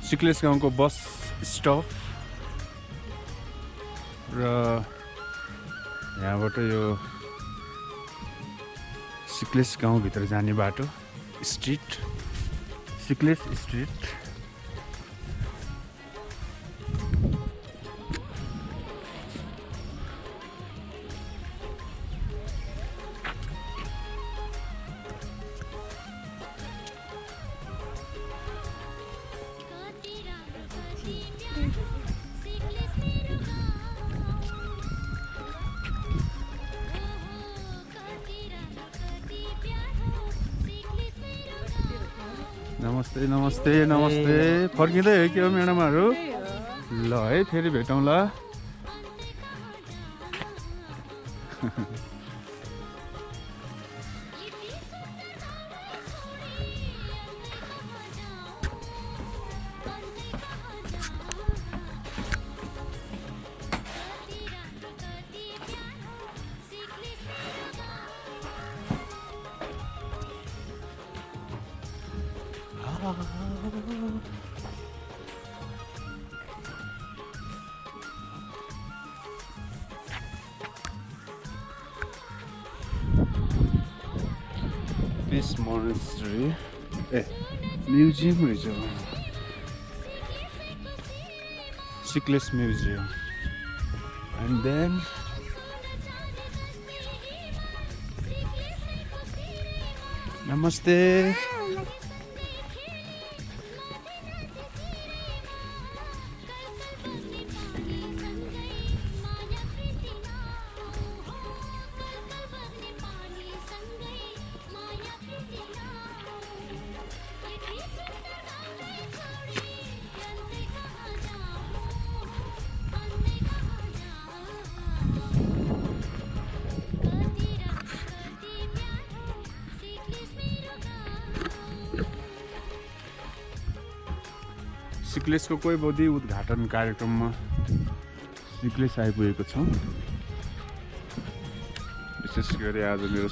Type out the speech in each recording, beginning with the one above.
सिक्लेस गाउँको बस स्टप र यहाँबाट यो सिक्लेस गाउँभित्र जाने बाटो स्ट्रिट सिक्लेस स्ट्रिट। नमस्ते नमस्ते नमस्ते। फर्किँदै हो कि हो म्याडमहरू? ल है फेरि भेटौँला। This monastery, museum रहेछ, Sickles Museum, and then Namaste. सिक्लेसको कोही बोधी उद्घाटन कार्यक्रममा सिक्लेस आइपुगेको छौँ। विशेष गरी आज मेरो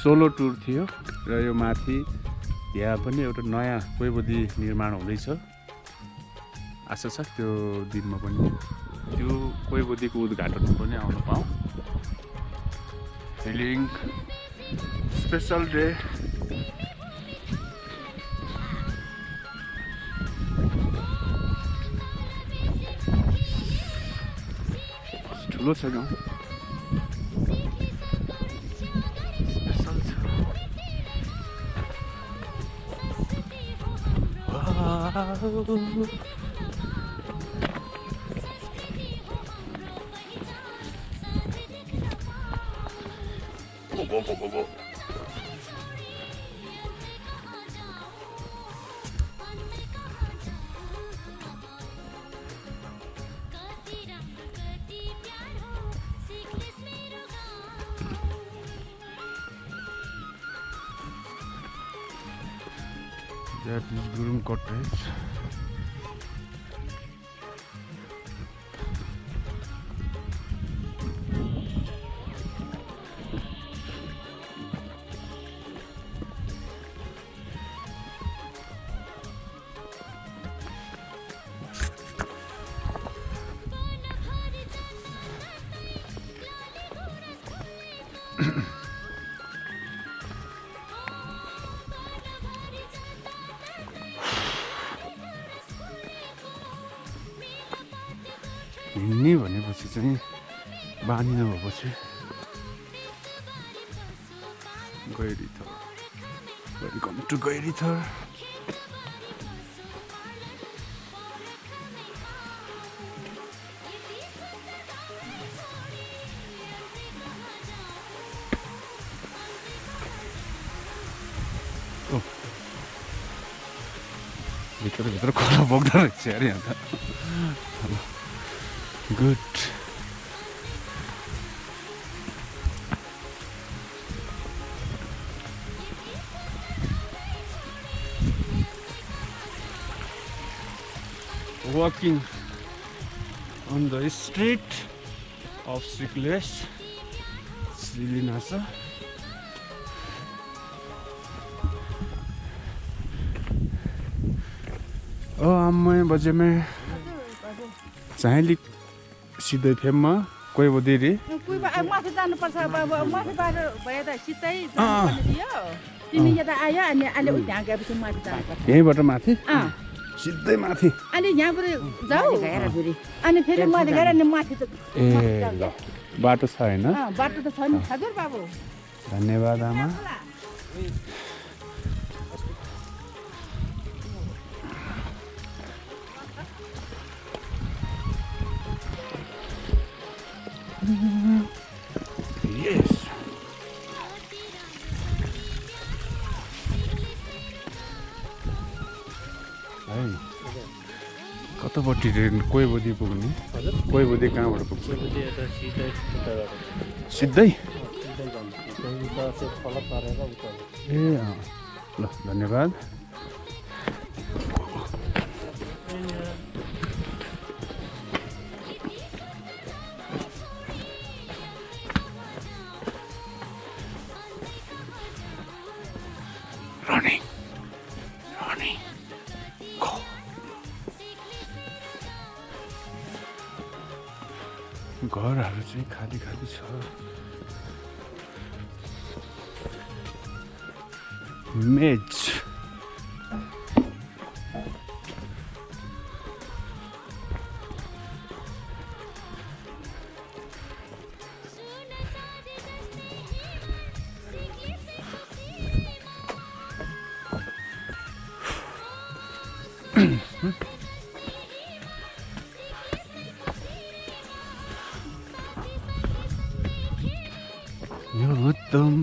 सोलो टुर थियो र यो माथि यहाँ पनि एउटा नयाँ कोही बोधी निर्माण हुँदैछ। आशा छ त्यो दिनमा पनि त्यो कोही बोधीको उद्घाटनमा पनि आउन पाऊँ। Feeling special day. ठुलो छ गाउँ, स्पेसल छ। That is Gurum Cottage. हिँड्ने भनेपछि चाहिँ बानी नभएपछि गैरीथर, वेलकम टु गैरीथर। भित्र खोला बोक्दो रहेछ अरे यहाँ त। Good. Walking on the street of Sickles, Silinasa. आम्मै बजे में चाहेली सिधै फेममा कोही बोदिरी कोही माथि जानुपर्छ माथिबाट भए त सिधै जानुपर्ने थियो तिमी यता आयो अनि अहिले उता गएपछि माथि जानुपर्छ यहीँबाट माथि सिधै माथि अनि यहाँबाट जाऊ अनि फेरि माथि गएर अनि माथि त ए ल बाटो छ होइन बाटो त छ नि हजुर बाबु धन्यवाद आमा Yes. है कतापट्टि कोही बोदी पुग्ने कोही बोदी कहाँबाट पुग्छ सिधै ए ल धन्यवाद घरहरू चाहिँ खाली खाली छ मेज यो उत्तम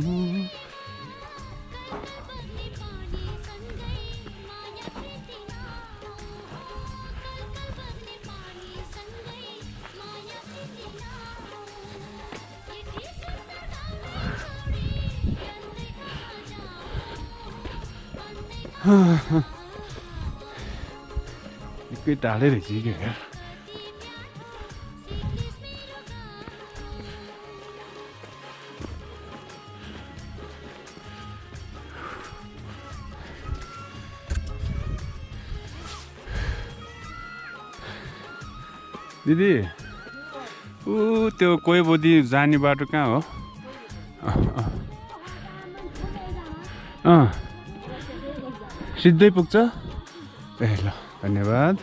निकै टाढै रहेछ कि क्या दिदी ऊ त्यो कोही बोदी जाने बाटो कहाँ हो सिधै पुग्छ ए ल धन्यवाद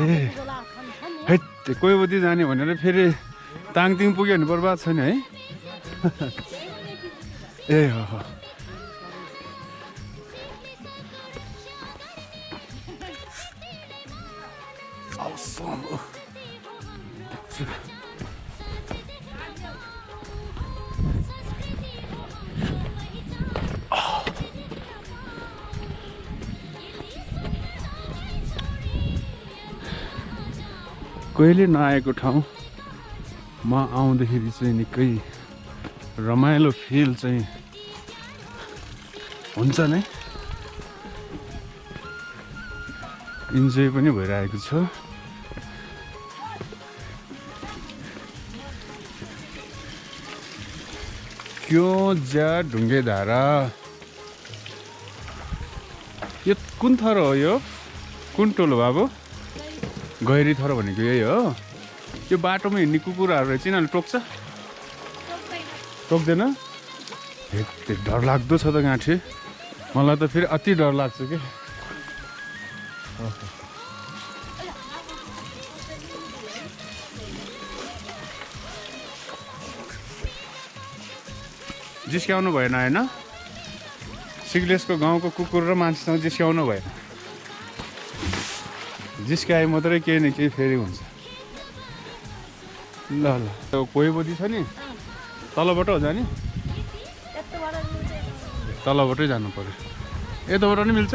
ए है कोही बोदी जाने भनेर फेरि ताङतिङ पुग्यो भने बर्बाद छैन है ए हो awesome. कहिले नआएको ठाउँमा आउँदाखेरि चाहिँ निकै रमाइलो फिल चाहिँ हुन्छ नै इन्जोय पनि भइरहेको छ क्यों जा ढुङ्गे धारा यो कुन थर हो यो कुन टोल बाबु गैरी थर भनेको यही हो यो बाटोमा हिँड्ने कुकुरहरू रहेछ यिनीहरूले टोक्छ टोक्दैन हेत्ते डर लाग्दो छ त गाँठे मलाई त फेरि अति डर लाग्छ कि जिस्क्याउनु भएन होइन सिग्लेसको गाउँको कुकुर र मान्छेसँग जिस्क्याउनु भएन जिस्क्याए मात्रै केही न केही फेरि हुन्छ ल ल त्यो कोही बोदी छ नि तलबाट हो जाने तलबाटै जानु पर्यो यताबाट नि मिल्छ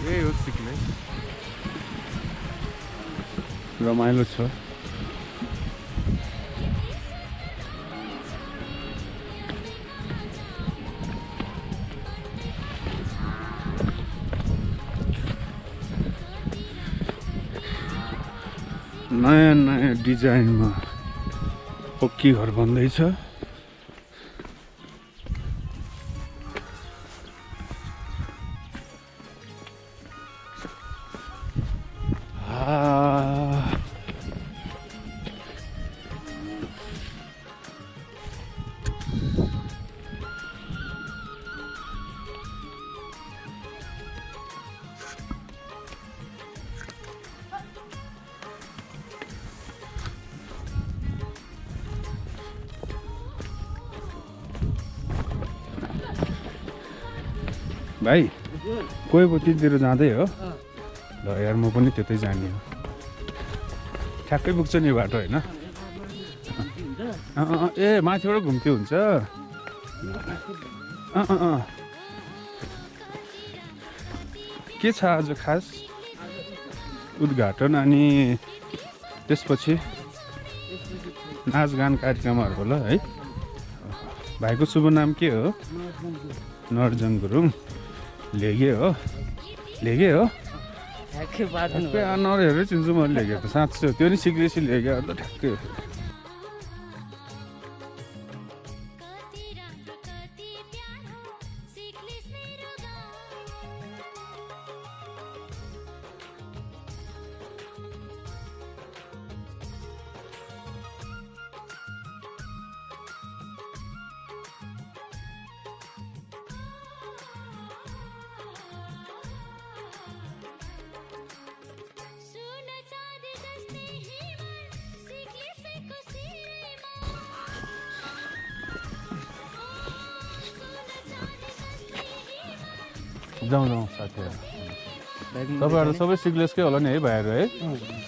यही हो सिक्ने रमाइलो छ नयाँ नयाँ डिजाइनमा पक्की घर बन्दैछ। भाइ कोही तीतिर जाँदै हो? ल यार म पनि त्यतै जाने हो। ठ्याक्कै पुग्छ नि बाटो होइन? ए माथिबाट घुम्थ्यो हुन्छ। के छ आज खास उद्घाटन अनि त्यसपछि नाचगान कार्यक्रमहरू होला है? भाइको शुभ नाम के हो? नर्जन गुरुङ। लेगे हो? लेगे हो? ठ्याक्कै नरहेरै चिन्छु मैले लेगे त साँच्चै त्यो नि सिक्रेसी लेगे अन्त ठ्याक्कै हो। जाउँ जाउँ साथीहरू। तपाईँहरू सबै सिक्लेसकै होला नि है भाइहरू है?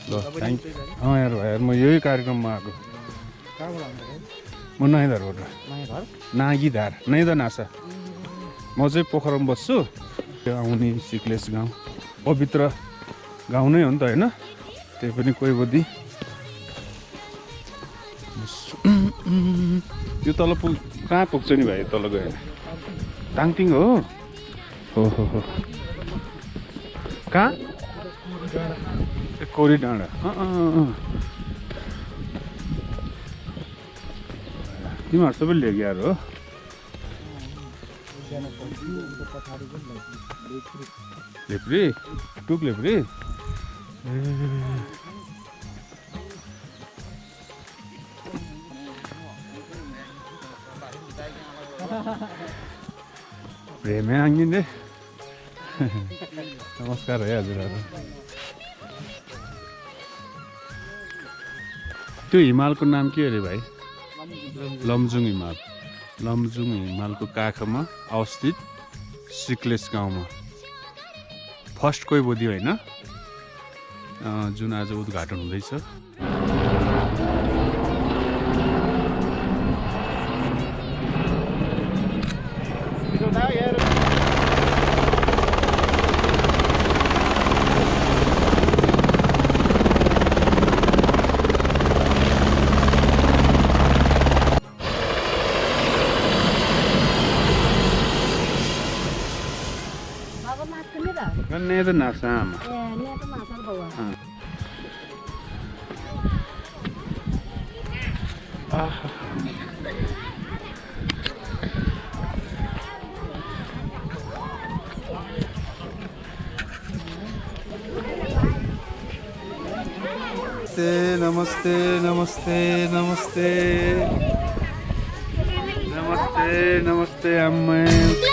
ल थ्याङ्क यू। यार भाइहरू म यही कार्यक्रममा आएको। म नैधारबाट। नागीधार नैदा नासा। म चाहिँ पोखरामा बस्छु। आउने सिक्लेस गाउँ पवित्र गाउँ नै हो नि त होइन? त्यही पनि कोही बोधी यो तल कहाँ पुग्छ नि भाइ? तल गयो ताङतिङ हो? हो कहाँ? कोरी डाँडा। तिमीहरू सबै लेग्याहरू हो? लेप्री टुक लेप्री। प्रेमै आङ्गिने। नमस्कार है हजुरहरू। त्यो हिमालको नाम के अरे भाइ? लमजुङ हिमाल। लमजुङ हिमालको काखमा अवस्थित सिक्लेस गाउँमा फर्स्ट कोही बोधी होइन जुन आज उद्घाटन हुँदैछ। Kan itu nasam. Ini itu nasam bawah. Namaste, namaste, namaste, namaste, namaste, namaste, ammai.